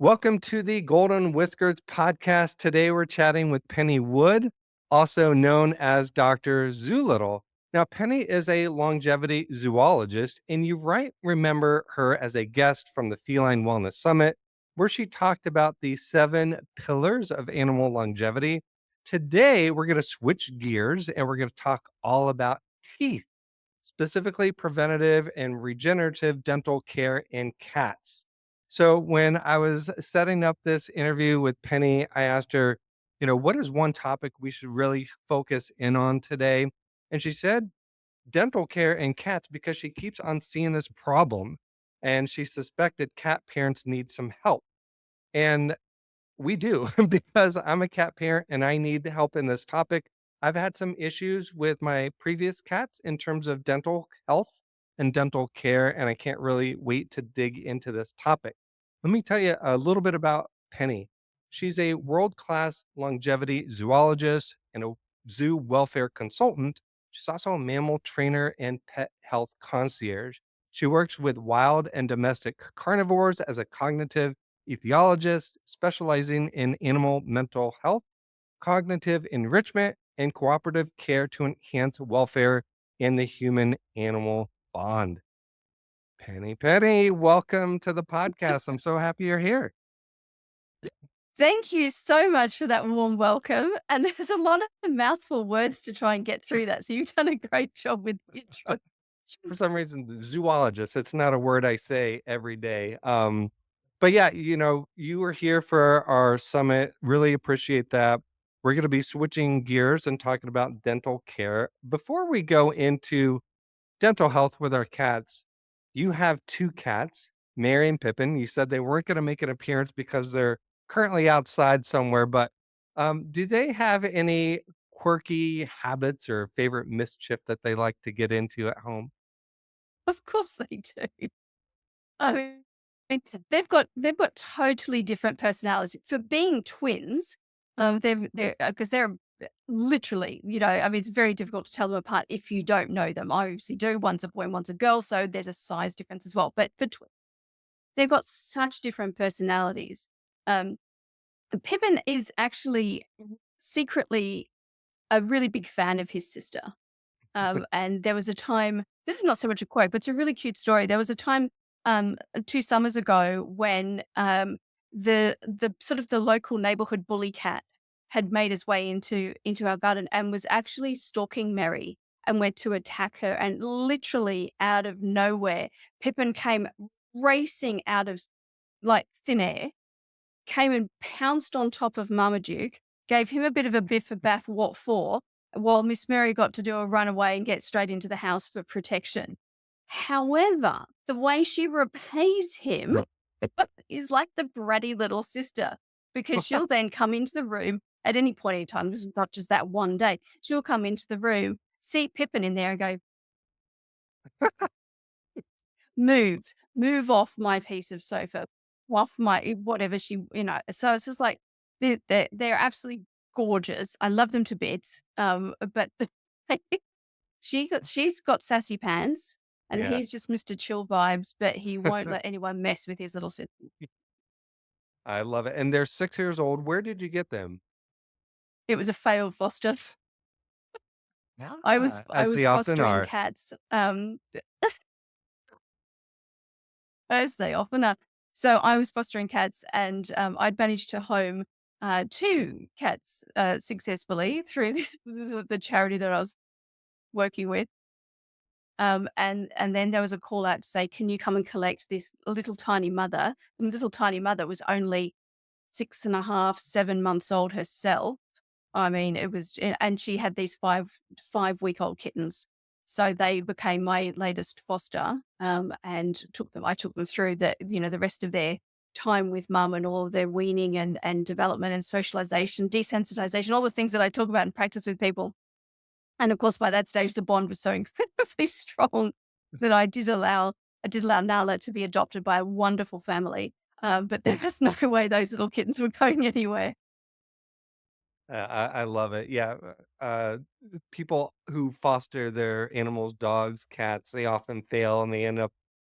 Welcome to the Golden Whiskers Podcast. Today we're chatting with Penny Wood, also known as Dr. Zoolittle. Now, Penny is a longevity zoologist, and you might remember her as a guest from the Feline Wellness Summit, where she talked about the 7 pillars of animal longevity. Today, we're going to switch gears and we're going to talk all about teeth, specifically preventative and regenerative dental care in cats. So when I was setting up this interview with Penny, I asked her, what is one topic we should really focus in on today? And she said dental care in cats because she keeps on seeing this problem and she suspected cat parents need some help. And we do because I'm a cat parent and I need help in this topic. I've had some issues with my previous cats in terms of dental health and dental care, and I can't really wait to dig into this topic. Let me tell you a little bit about Penny. She's a world class longevity zoologist and a zoo welfare consultant. She's also a mammal trainer and pet health concierge. She works with wild and domestic carnivores as a cognitive ethiologist specializing in animal mental health, cognitive enrichment, and cooperative care to enhance welfare in the human animal bond. Penny, welcome to the podcast. I'm so happy you're here. Thank you so much for that warm welcome. And there's a lot of mouthful words to try and get through that. So you've done a great job with the intro. For some reason, the zoologist, it's not a word I say every day. But yeah, you were here for our summit. Really appreciate that. We're going to be switching gears and talking about dental care. Before we go into dental health with our cats, you have 2 cats, Mary and Pippin. You said they weren't going to make an appearance because they're currently outside somewhere, but do they have any quirky habits or favorite mischief that they like to get into at home? Of course they do. I mean, they've got totally different personalities. For being twins, they're because they're literally, I mean, it's very difficult to tell them apart if you don't know them. I obviously do. One's a boy, and one's a girl, so there's a size difference as well. But for twins, they've got such different personalities. Um, Pippin is actually secretly a really big fan of his sister. And there was a time, this is not so much a quote, but it's a really cute story. There was a time 2 summers ago when the sort of the local neighborhood bully cat had made his way into our garden and was actually stalking Mary and went to attack her. And literally out of nowhere, Pippin came racing out of like thin air, came and pounced on top of Marmaduke, gave him a bit of a biff of baff, what for, while Miss Mary got to do a runaway and get straight into the house for protection. However, the way she repays him is like the bratty little sister, because she'll then come into the room at any point in time. This is not just that one day. She'll come into the room, see Pippin in there and go, move off my piece of sofa, off my whatever So it's just like they're absolutely gorgeous. I love them to bits. But she's got sassy pants, and Yeah, he's just Mr. Chill vibes, but he won't let anyone mess with his little sister. I love it. And they're 6 years old. Where did you get them? It was a failed foster. I was I As they was often fostering are. cats, as they often are. So I was fostering cats, and I'd managed to home 2 cats successfully through the charity that I was working with. And then there was a call out to say, "Can you come and collect this little tiny mother?" And the little tiny mother was only 6.5, 7 months old herself. I mean, and she had these 5-week-old kittens. So they became my latest foster, and I took them through the rest of their time with mum and all of their weaning and development and socialization, desensitization, all the things that I talk about in practice with people. And of course, by that stage, the bond was so incredibly strong that I did allow Nala to be adopted by a wonderful family. But there was no way those little kittens were going anywhere. I love it. Yeah. People who foster their animals, dogs, cats, they often fail and they end up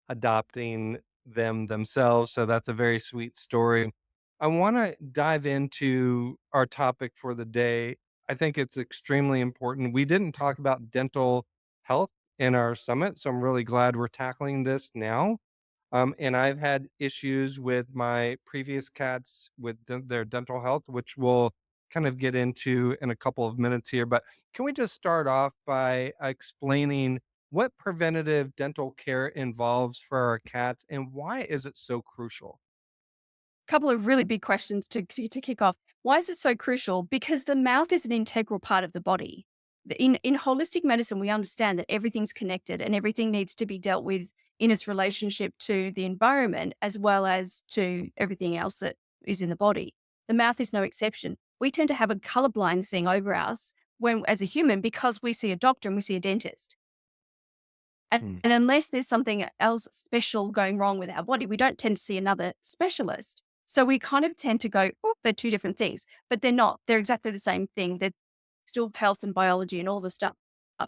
adopting them themselves. So that's a very sweet story. I want to dive into our topic for the day. I think it's extremely important. We didn't talk about dental health in our summit, so I'm really glad we're tackling this now. And I've had issues with my previous cats with their dental health, which we'll kind of get into in a couple of minutes here. But can we just start off by explaining what preventative dental care involves for our cats and why is it so crucial? Couple of really big questions to kick off. Why is it so crucial? Because the mouth is an integral part of the body. In holistic medicine, we understand that everything's connected and everything needs to be dealt with in its relationship to the environment as well as to everything else that is in the body. The mouth is no exception. We tend to have a colorblind thing over us when, as a human, because we see a doctor and we see a dentist. Hmm. And unless there's something else special going wrong with our body, we don't tend to see another specialist. So we kind of tend to go, oh, they're two different things, but they're not. They're exactly the same thing. They're still health and biology and all the stuff.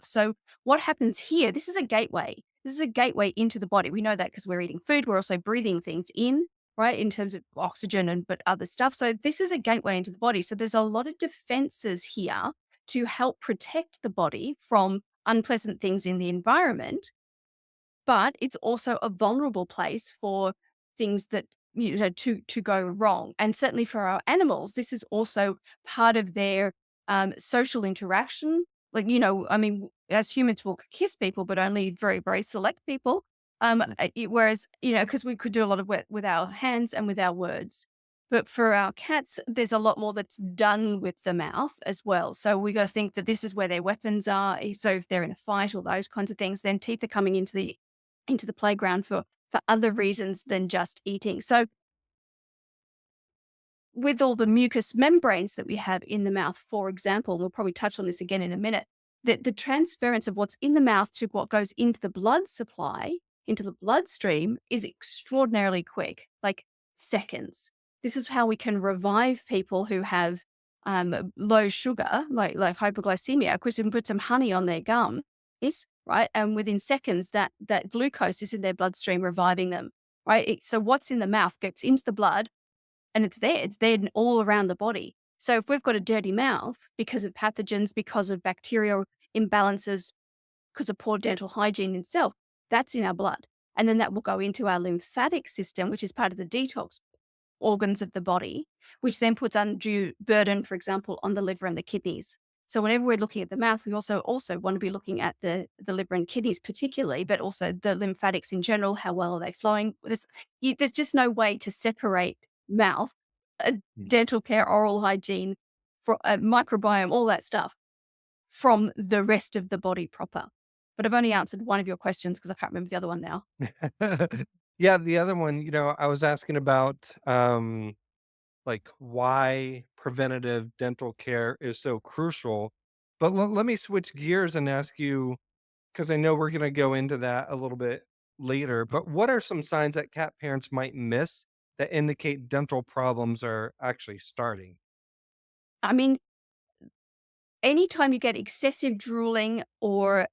So what happens here? This is a gateway. This is a gateway into the body. We know that because we're eating food. We're also breathing things in, right, in terms of oxygen and but other stuff. So this is a gateway into the body. So there's a lot of defenses here to help protect the body from unpleasant things in the environment, but it's also a vulnerable place for things that to go wrong. And certainly for our animals, this is also part of their social interaction. Like, I mean, as humans, we'll kiss people, but only very, very select people. Whereas, because we could do a lot of work with our hands and with our words. But for our cats, there's a lot more that's done with the mouth as well. So we got to think that this is where their weapons are. So if they're in a fight or those kinds of things, then teeth are coming into the playground for other reasons than just eating. So with all the mucous membranes that we have in the mouth, for example, we'll probably touch on this again in a minute, that the transference of what's in the mouth to what goes into the blood supply, into the bloodstream is extraordinarily quick, like seconds. This is how we can revive people who have low sugar, like hypoglycemia, because we can put some honey on their gum, yes, right? And within seconds, that glucose is in their bloodstream, reviving them, right? So what's in the mouth gets into the blood, and it's there all around the body. So if we've got a dirty mouth because of pathogens, because of bacterial imbalances, because of poor dental hygiene itself, that's in our blood. And then that will go into our lymphatic system, which is part of the detox organs of the body, which then puts undue burden, for example, on the liver and the kidneys. So whenever we're looking at the mouth, we also want to be looking at the liver and kidneys particularly, but also the lymphatics in general. How well are they flowing? There's just no way to separate mouth, dental care, oral hygiene, for microbiome, all that stuff from the rest of the body proper. But I've only answered one of your questions because I can't remember the other one now. Yeah, the other one, I was asking about like why preventative dental care is so crucial. But let me switch gears and ask you, because I know we're going to go into that a little bit later, but what are some signs that cat parents might miss that indicate dental problems are actually starting? I mean, anytime you get excessive drooling or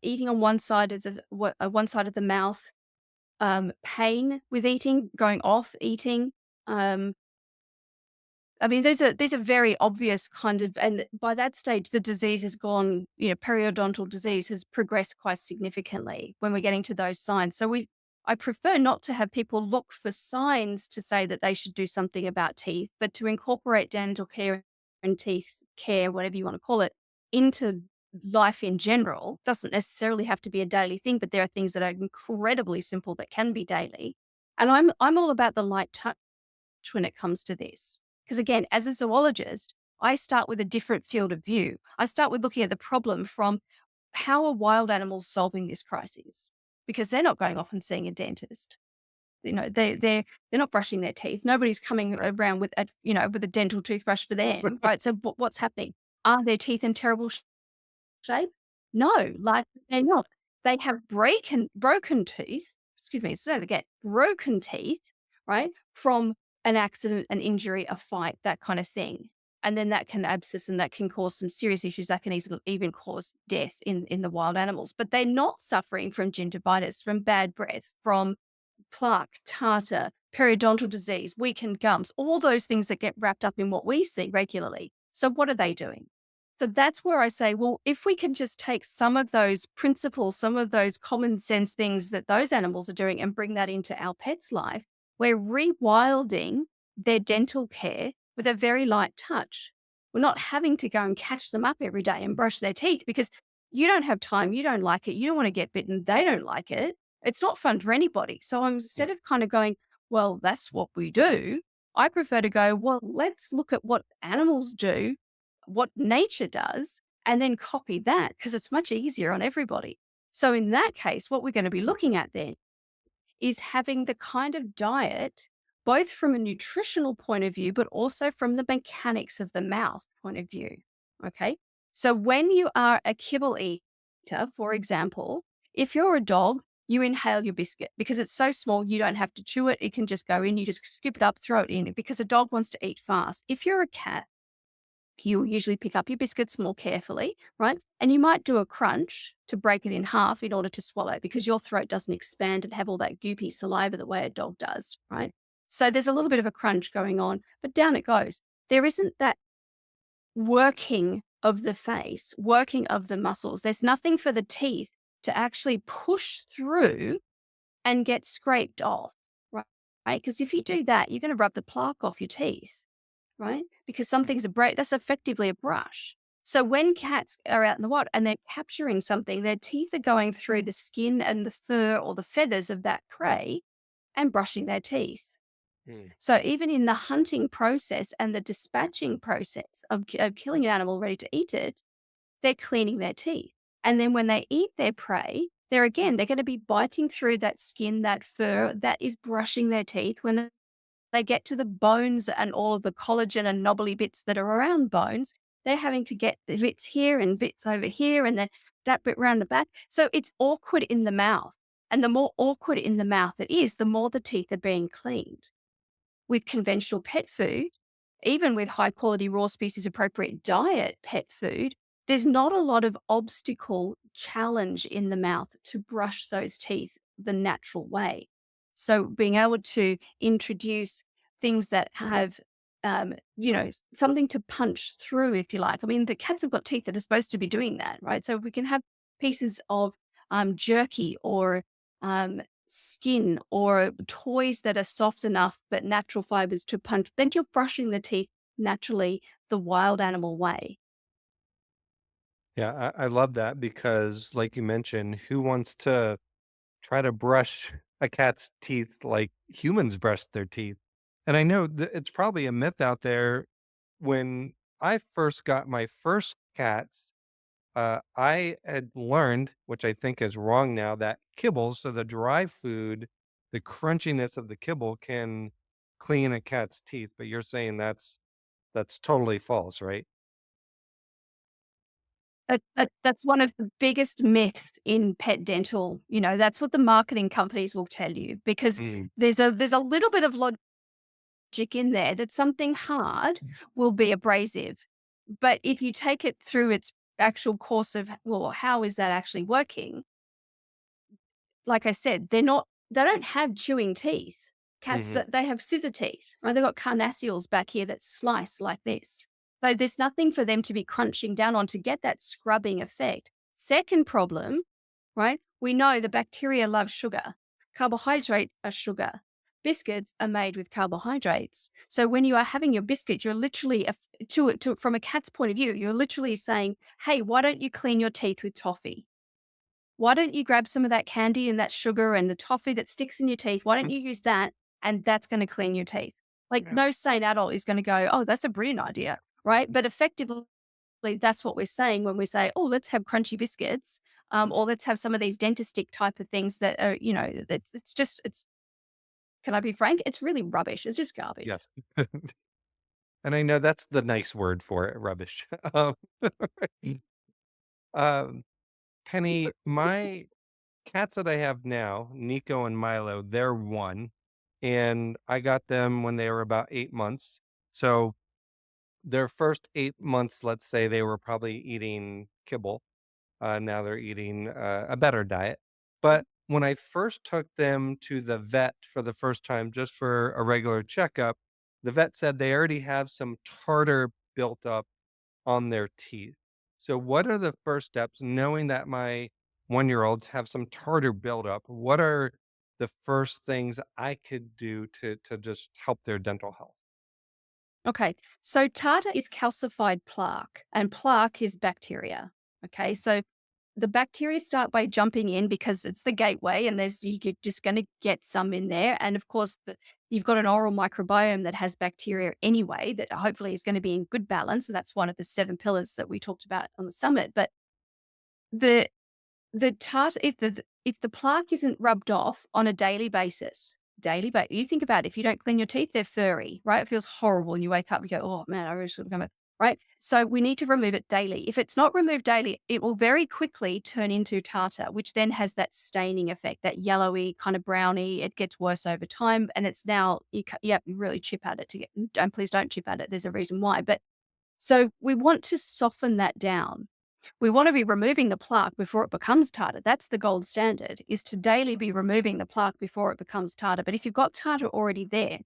eating on one side of the mouth, pain with eating, going off eating, I mean, these are very obvious kind of, and by that stage, the disease has gone, periodontal disease has progressed quite significantly when we're getting to those signs. So I prefer not to have people look for signs to say that they should do something about teeth, but to incorporate dental care and teeth care, whatever you want to call it, into life in general. Doesn't necessarily have to be a daily thing, but there are things that are incredibly simple that can be daily. And I'm all about the light touch when it comes to this. Because again, as a zoologist, I start with a different field of view. I start with looking at the problem from how are wild animals solving this crisis? Because they're not going off and seeing a dentist. They're not brushing their teeth. Nobody's coming around with with a dental toothbrush for them, right? So what's happening? Are their teeth in terrible shape? No, like they're not. They have broken teeth. Excuse me, say that again. Broken teeth, right? From an accident, an injury, a fight, that kind of thing. And then that can abscess and that can cause some serious issues that can easily even cause death in the wild animals. But they're not suffering from gingivitis, from bad breath, from plaque, tartar, periodontal disease, weakened gums, all those things that get wrapped up in what we see regularly. So what are they doing? So that's where I say, well, if we can just take some of those principles, some of those common sense things that those animals are doing and bring that into our pet's life, we're rewilding their dental care with a very light touch. We're not having to go and catch them up every day and brush their teeth because you don't have time, you don't like it, you don't want to get bitten, they don't like it. It's not fun for anybody. So instead of kind of going, well, that's what we do, I prefer to go, well, let's look at what animals do, what nature does, and then copy that because it's much easier on everybody. So in that case, what we're going to be looking at then is having the kind of diet, both from a nutritional point of view, but also from the mechanics of the mouth point of view. Okay. So when you are a kibble eater, for example, if you're a dog, you inhale your biscuit because it's so small, you don't have to chew it. It can just go in, you just scoop it up, throw it in because a dog wants to eat fast. If you're a cat, you usually pick up your biscuits more carefully, right? And you might do a crunch to break it in half in order to swallow because your throat doesn't expand and have all that goopy saliva the way a dog does, right? So there's a little bit of a crunch going on, but down it goes. There isn't that working of the face, working of the muscles. There's nothing for the teeth to actually push through and get scraped off, right? Because if you do that, you're going to rub the plaque off your teeth, right? Because something's that's effectively a brush. So when cats are out in the wild and they're capturing something, their teeth are going through the skin and the fur or the feathers of that prey and brushing their teeth. Mm. So even in the hunting process and the dispatching process of killing an animal ready to eat it, they're cleaning their teeth. And then when they eat their prey, they're going to be biting through that skin, that fur, that is brushing their teeth. When they get to the bones and all of the collagen and knobbly bits that are around bones, they're having to get the bits here and bits over here and then that bit around the back. So it's awkward in the mouth. And the more awkward in the mouth it is, the more the teeth are being cleaned. With conventional pet food, even with high quality raw species appropriate diet pet food, there's not a lot of obstacle challenge in the mouth to brush those teeth the natural way. So being able to introduce things that have, something to punch through, if you like. I mean, the cats have got teeth that are supposed to be doing that, right? So if we can have pieces of jerky or skin or toys that are soft enough but natural fibers to punch, then you're brushing the teeth naturally the wild animal way. Yeah, I love that because, like you mentioned, who wants to try to brush a cat's teeth like humans brush their teeth? And I know that it's probably a myth out there. When I first got my first cats, I had learned, which I think is wrong now, that kibble, so the dry food, the crunchiness of the kibble can clean a cat's teeth. But you're saying that's totally false, right? That's one of the biggest myths in pet dental. That's what the marketing companies will tell you because Mm. there's a little bit of logic in there that something hard will be abrasive. But if you take it through its actual course of, well, how is that actually working? Like I said, they don't have chewing teeth. Cats, Mhm. they have scissor teeth, right? They've got carnassials back here that slice like this. So there's nothing for them to be crunching down on to get that scrubbing effect. Second problem, right? We know the bacteria love sugar. Carbohydrates are sugar. Biscuits are made with carbohydrates. So when you are having your biscuit, you're literally, from a cat's point of view, you're literally saying, hey, why don't you clean your teeth with toffee? Why don't you grab some of that candy and that sugar and the toffee that sticks in your teeth? Why don't you use that? And that's going to clean your teeth. Like Yeah. no sane adult is going to go, oh, that's a brilliant idea. Right. But effectively, that's what we're saying when we say, oh, let's have crunchy biscuits, or let's have some of these dentistic type of things that are, can I be frank? It's really rubbish. It's just garbage. Yes. And I know that's the nice word for it, rubbish. Um, um, Penny, my cats that I have now, Nico and Milo, they're 1, and I got them when they were about 8 months. So, their first 8 months, let's say, they were probably eating kibble. Now they're eating, a better diet. But when I first took them to the vet for the first time, just for a regular checkup, the vet said they already have some tartar built up on their teeth. So, what are the first steps knowing that my 1 year olds have some tartar buildup? What are the first things I could do to just help their dental health? Okay. So tartar is calcified plaque, and plaque is bacteria. Okay. So the bacteria start by jumping in because it's the gateway, and you're just going to get some in there. And of course, you've got an oral microbiome that has bacteria anyway, that hopefully is going to be in good balance. And that's one of the 7 pillars that we talked about on the summit. But the the tartar, if the plaque isn't rubbed off on a daily basis, you think about it, if you don't clean your teeth, they're furry, right? It feels horrible, and you wake up and you go, "Oh man, I really should have come." Right? So we need to remove it daily. If it's not removed daily, it will very quickly turn into tartar, which then has that staining effect, that yellowy kind of brownie. It gets worse over time, and it's now you really chip at it to get. And please don't chip at it. There's a reason why, but so we want to soften that down. We want to be removing the plaque before it becomes tartar. That's the gold standard, is to daily be removing the plaque before it becomes tartar. But if you've got tartar already there,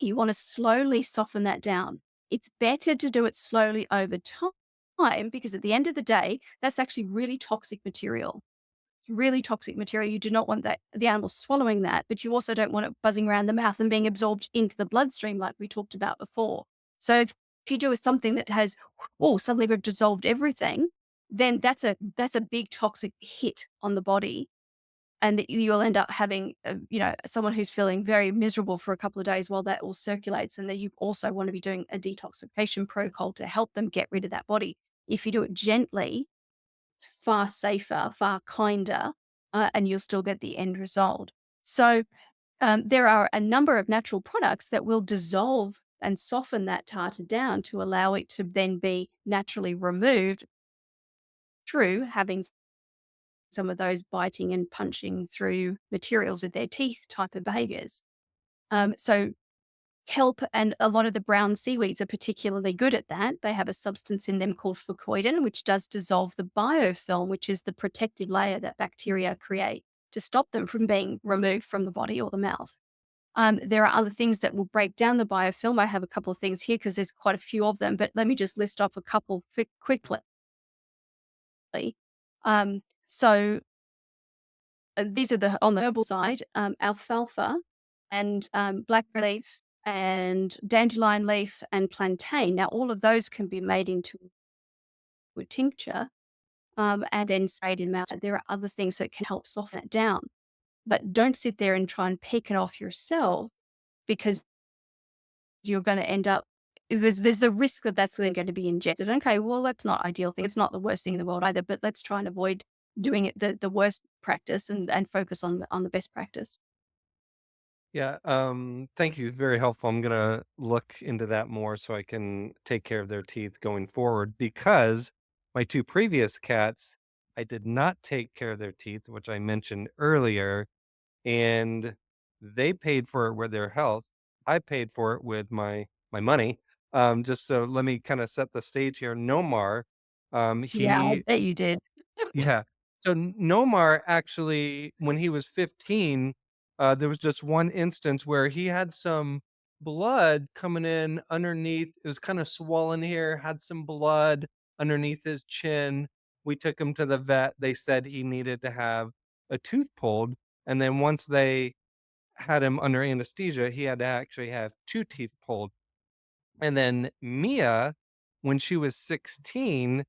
you want to slowly soften that down. It's better to do it slowly over time because at the end of the day, that's actually really toxic material. Really toxic material. You do not want that the animal swallowing that, but you also don't want it buzzing around the mouth and being absorbed into the bloodstream like we talked about before. So if you do something that has, oh, suddenly we've dissolved everything, then that's a big toxic hit on the body, and you'll end up having someone who's feeling very miserable for a couple of days while that all circulates, and then you also want to be doing a detoxification protocol to help them get rid of that body. If you do it gently, it's far safer, far kinder, and you'll still get the end result. So there are a number of natural products that will dissolve and soften that tartar down to allow it to then be naturally removed through having some of those biting and punching through materials with their teeth type of behaviors. So kelp and a lot of the brown seaweeds are particularly good at that. They have a substance in them called fucoidin, which does dissolve the biofilm, which is the protective layer that bacteria create to stop them from being removed from the body or the mouth. There are other things that will break down the biofilm. I have a couple of things here because there's quite a few of them, but let me just list off a couple quickly. So these are on the herbal side, alfalfa and black leaf and dandelion leaf and plantain. Now, all of those can be made into a tincture and then sprayed in the mouth. There are other things that can help soften it down, but don't sit there and try and pick it off yourself because you're going to end up. There's the risk that that's then going to be injected. Okay, well, that's not ideal thing. It's not the worst thing in the world either, but let's try and avoid doing it the worst practice and focus on the best practice. Yeah, thank you. Very helpful. I'm gonna look into that more so I can take care of their teeth going forward because my two previous cats, I did not take care of their teeth, which I mentioned earlier, and they paid for it with their health. I paid for it with my money. Just so let me kind of set the stage here. Nomar, Yeah, I he bet you did. yeah. So Nomar actually, when he was 15, there was just one instance where he had some blood coming in underneath. It was kind of swollen here, had some blood underneath his chin. We took him to the vet. They said he needed to have a tooth pulled. And then once they had him under anesthesia, he had to actually have two teeth pulled. And then Mia, when she was 16,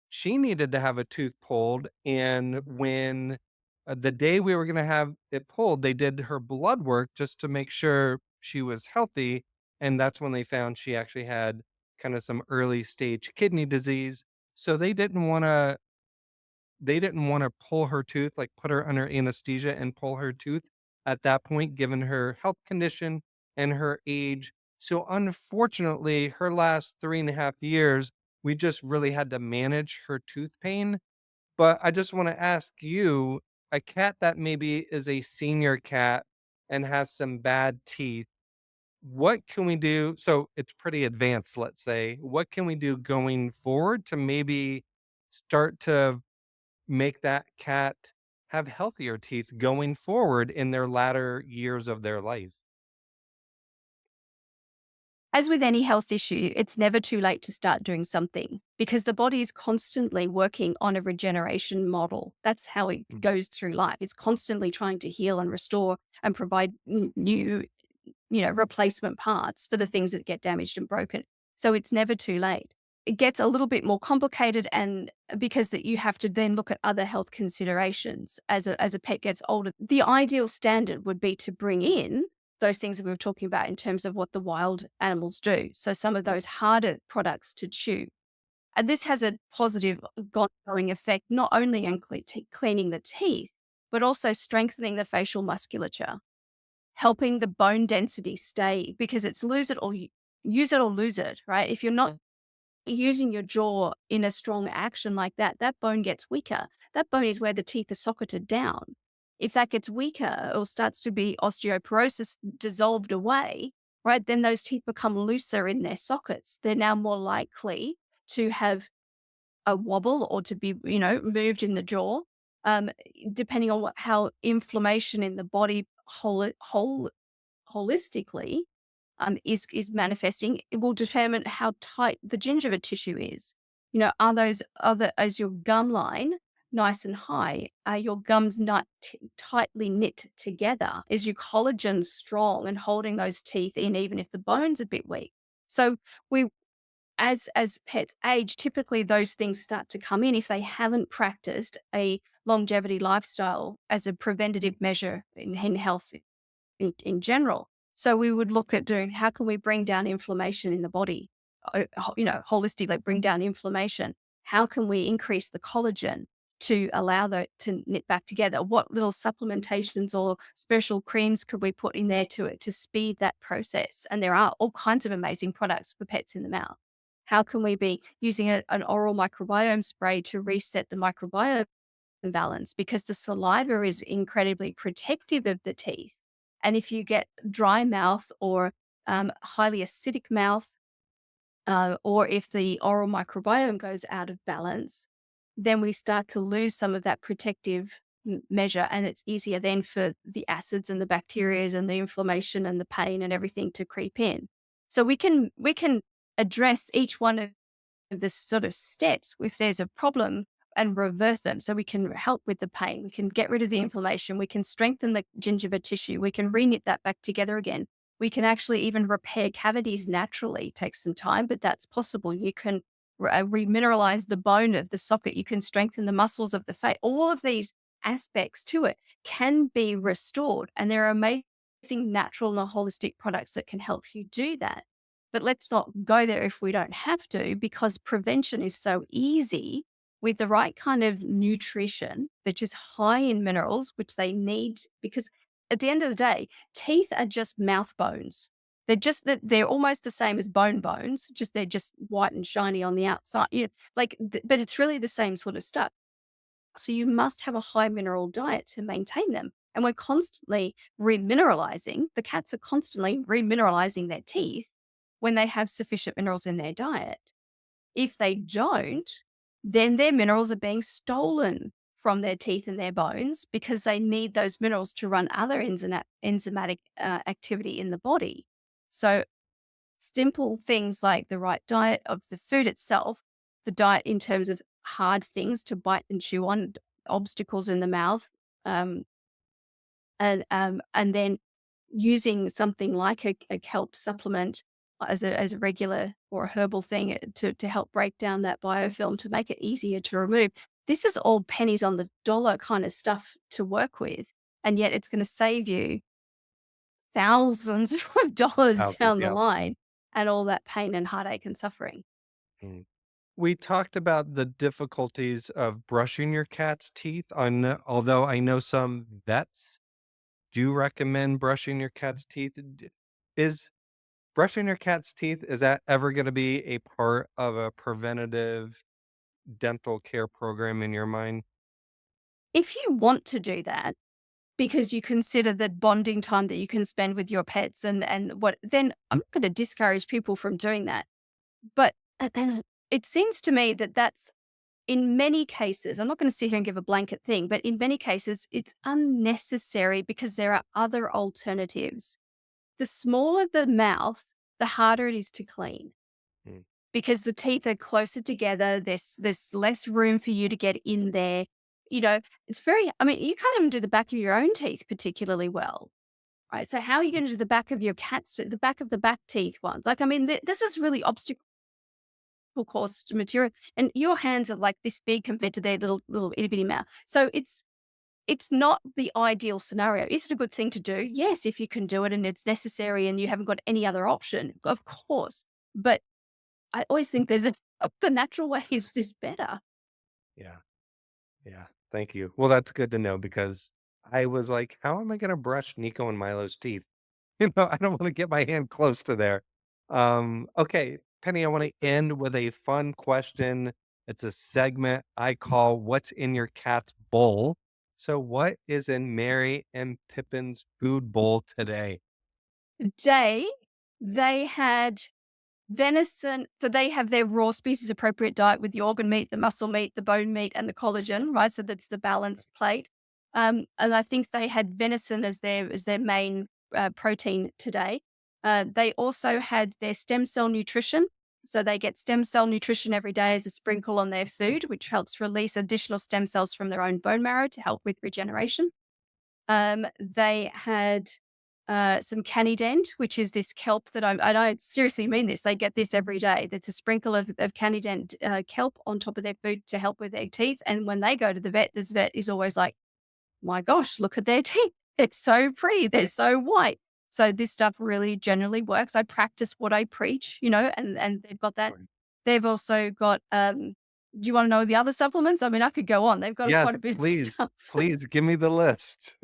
she needed to have a tooth pulled, and when the day we were gonna have it pulled, they did her blood work just to make sure she was healthy, and that's when they found she actually had kinda some early stage kidney disease, so they didn't wanna pull her tooth, like, put her under anesthesia and pull her tooth at that point, given her health condition and her age. So, unfortunately, her last 3.5 years, we just really had to manage her tooth pain. But I just wanna ask you, a cat that maybe is a senior cat and has some bad teeth, what can we do? So, it's pretty advanced, let's say. What can we do going forward to maybe start to make that cat have healthier teeth going forward in their latter years of their life? As with any health issue, it's never too late to start doing something because the body is constantly working on a regeneration model. That's how it Mm. goes through life. It's constantly trying to heal and restore and provide new, replacement parts for the things that get damaged and broken. So it's never too late. It gets a little bit more complicated, and because that you have to then look at other health considerations as a pet gets older. The ideal standard would be to bring in those things that we were talking about in terms of what the wild animals do. So some of those harder products to chew. And this has a positive ongoing effect, not only on cleaning the teeth, but also strengthening the facial musculature, helping the bone density stay, because it's use it or lose it, right? If you're not using your jaw in a strong action like that, that bone gets weaker. That bone is where the teeth are socketed down. If that gets weaker or starts to be osteoporosis dissolved away, right, then those teeth become looser in their sockets. They're now more likely to have a wobble or to be, moved in the jaw, um, depending on how inflammation in the body holistically is manifesting. It will determine how tight the gingiva tissue is. Is your gum line nice and high? Are your gums not tightly knit together? Is your collagen strong and holding those teeth in, even if the bone's a bit weak? So we, as pets age, typically those things start to come in if they haven't practiced a longevity lifestyle as a preventative measure in health in general. So we would look at doing, how can we bring down inflammation in the body, holistically bring down inflammation? How can we increase the collagen to allow that to knit back together? What little supplementations or special creams could we put in there to speed that process? And there are all kinds of amazing products for pets in the mouth. How can we be using an oral microbiome spray to reset the microbiome balance, because the saliva is incredibly protective of the teeth. And if you get dry mouth or highly acidic mouth, or if the oral microbiome goes out of balance, then we start to lose some of that protective measure. And it's easier then for the acids and the bacteria and the inflammation and the pain and everything to creep in. So we can address each one of the sort of steps if there's a problem and reverse them. So we can help with the pain, we can get rid of the inflammation, we can strengthen the gingiva tissue, we can re-knit that back together again. We can actually even repair cavities naturally. It takes some time, but that's possible. You can remineralize the bone of the socket, you can strengthen the muscles of the face. All of these aspects to it can be restored, and there are amazing natural and holistic products that can help you do that. But let's not go there if we don't have to, because prevention is so easy with the right kind of nutrition, which is high in minerals, which they need. Because at the end of the day, teeth are just mouth bones. They're almost the same as bones, just they're just white and shiny on the outside. But it's really the same sort of stuff. So you must have a high mineral diet to maintain them. And we're constantly remineralizing. The cats are constantly remineralizing their teeth when they have sufficient minerals in their diet. If they don't, then their minerals are being stolen from their teeth and their bones, because they need those minerals to run other enzymatic activity in the body. So simple things like the right diet of the food itself, the diet in terms of hard things to bite and chew on, obstacles in the mouth, um, and then using something like a kelp supplement as a regular or a herbal thing to help break down that biofilm to make it easier to remove. This is all pennies on the dollar kind of stuff to work with, and yet it's going to save you thousands of dollars Thousands, down the yeah. line, and all that pain and heartache and suffering. Mm. We talked about the difficulties of brushing your cat's teeth. Although I know some vets do recommend brushing your cat's teeth. Is brushing your cat's teeth, is that ever going to be a part of a preventative dental care program in your mind? If you want to do that, because you consider that bonding time that you can spend with your pets, and what, then I'm not going to discourage people from doing that. But it seems to me that that's in many cases, I'm not going to sit here and give a blanket thing, but in many cases, it's unnecessary because there are other alternatives. The smaller the mouth, the harder it is to clean Mm. because the teeth are closer together. There's less room for you to get in there. It's very, I mean, you can't even do the back of your own teeth particularly well. Right. So how are you going to do the back of your the back of the back teeth ones? Like, I mean, this is really obstacle course material, and your hands are like this big compared to their little itty bitty mouth. So it's not the ideal scenario. Is it a good thing to do? Yes, if you can do it and it's necessary and you haven't got any other option, of course. But I always think the natural way is this better. Yeah. Yeah. Thank you. Well, that's good to know because I was like, how am I going to brush Nico and Milo's teeth? I don't want to get my hand close to there. Okay, Penny, I want to end with a fun question. It's a segment I call What's in Your Cat's Bowl? So, what is in Mary and Pippin's food bowl today? Today, they had venison. So they have their raw species appropriate diet with the organ meat, the muscle meat, the bone meat, and the collagen, right? So that's the balanced plate. And I think they had venison as their main protein today. They also had their stem cell nutrition. So they get stem cell nutrition every day as a sprinkle on their food, which helps release additional stem cells from their own bone marrow to help with regeneration. They had some Canident, which is this kelp that I seriously mean this. They get this every day. That's a sprinkle of Canident kelp on top of their food to help with their teeth. And when they go to the vet, this vet is always like, my gosh, look at their teeth. It's so pretty. They're so white. So this stuff really generally works. I practice what I preach, and they've got that. Right. They've also got, do you want to know the other supplements? I mean, I could go on. They've got Yes, quite a bit of please, stuff. please give me the list.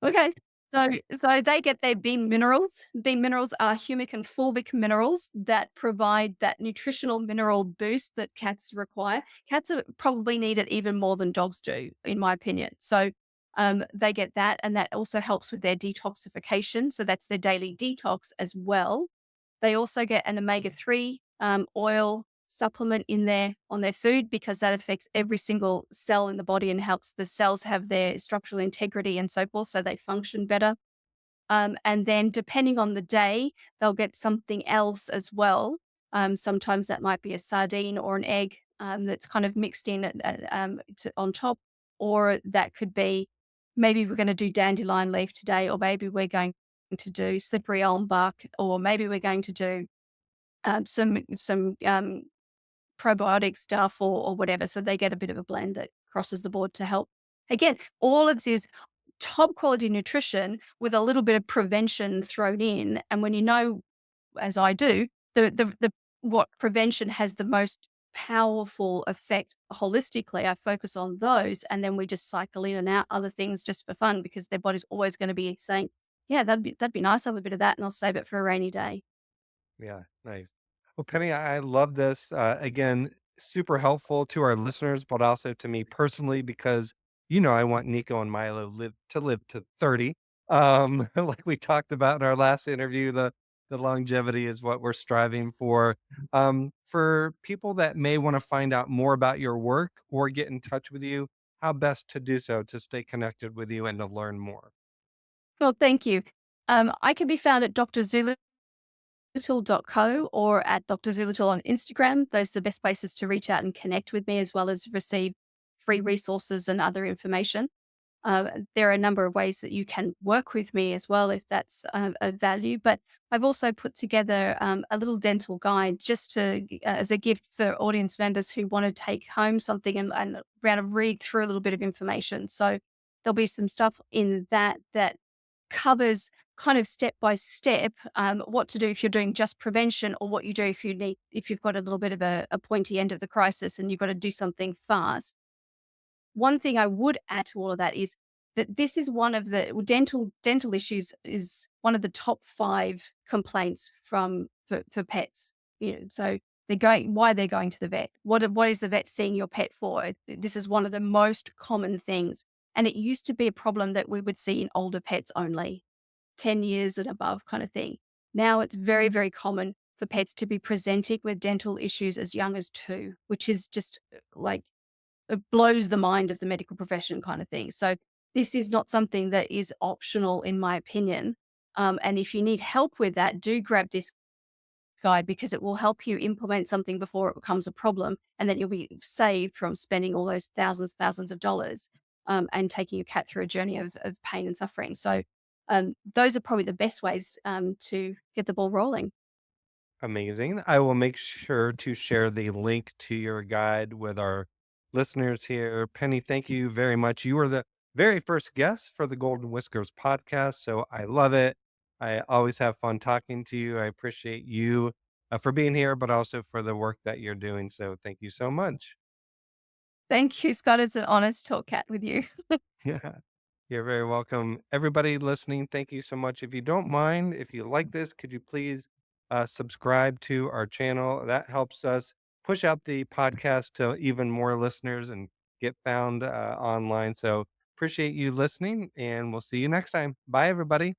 Okay. So they get their bean minerals. Bean minerals are humic and fulvic minerals that provide that nutritional mineral boost that cats require. Cats probably need it even more than dogs do, in my opinion. So they get that, and that also helps with their detoxification. So that's their daily detox as well. They also get an omega-3 oil supplement in there on their food because that affects every single cell in the body and helps the cells have their structural integrity and so forth, so they function better. And then depending on the day, they'll get something else as well. Sometimes that might be a sardine or an egg that's kind of mixed in on top, or that could be maybe we're going to do dandelion leaf today, or maybe we're going to do slippery elm bark, or maybe we're going to do some probiotic stuff or whatever. So they get a bit of a blend that crosses the board to help. Again, all of this is top quality nutrition with a little bit of prevention thrown in. And when you know, as I do, the what prevention has the most powerful effect holistically, I focus on those, and then we just cycle in and out other things just for fun because their body's always going to be saying, "Yeah, that'd be nice. I'll have a bit of that, and I'll save it for a rainy day." Yeah, nice. Well, Penny, I love this. Again, super helpful to our listeners, but also to me personally because I want Nico and Milo live to 30. Like we talked about in our last interview, the longevity is what we're striving for. For people that may want to find out more about your work or get in touch with you, how best to do so to stay connected with you and to learn more. Well, thank you. I can be found at Dr. Zoolittle.co or at Dr. Zoolittle on Instagram. Those are the best places to reach out and connect with me, as well as receive free resources and other information. There are a number of ways that you can work with me as well, if that's of value. But I've also put together a little dental guide just as a gift for audience members who want to take home something and kind of read through a little bit of information. So there'll be some stuff in that covers kind of step by step what to do if you're doing just prevention, or what you do if you've got a little bit of a pointy end of the crisis and you've got to do something fast. One thing I would add to all of that is that this is one of the dental issues is one of the top 5 complaints for pets. So why they're going to the vet. What is the vet seeing your pet for? This is one of the most common things. And it used to be a problem that we would see in older pets only, 10 years and above kind of thing. Now it's very, very common for pets to be presenting with dental issues as young as 2, which is just like it blows the mind of the medical profession kind of thing. So this is not something that is optional in my opinion. And if you need help with that, do grab this guide because it will help you implement something before it becomes a problem. And then you'll be saved from spending all those thousands of dollars and taking your cat through a journey of pain and suffering. So those are probably the best ways to get the ball rolling. Amazing. I will make sure to share the link to your guide with our listeners here. Penny, thank you very much. You were the very first guest for the Golden Whiskers podcast, so I love it. I always have fun talking to you. I appreciate you for being here, but also for the work that you're doing. So thank you so much. Thank you, Scott. It's an honor to talk cat with you. Yeah. You're very welcome. Everybody listening, thank you so much. If you don't mind, if you like this, could you please subscribe to our channel? That helps us push out the podcast to even more listeners and get found online. So appreciate you listening, and we'll see you next time. Bye, everybody.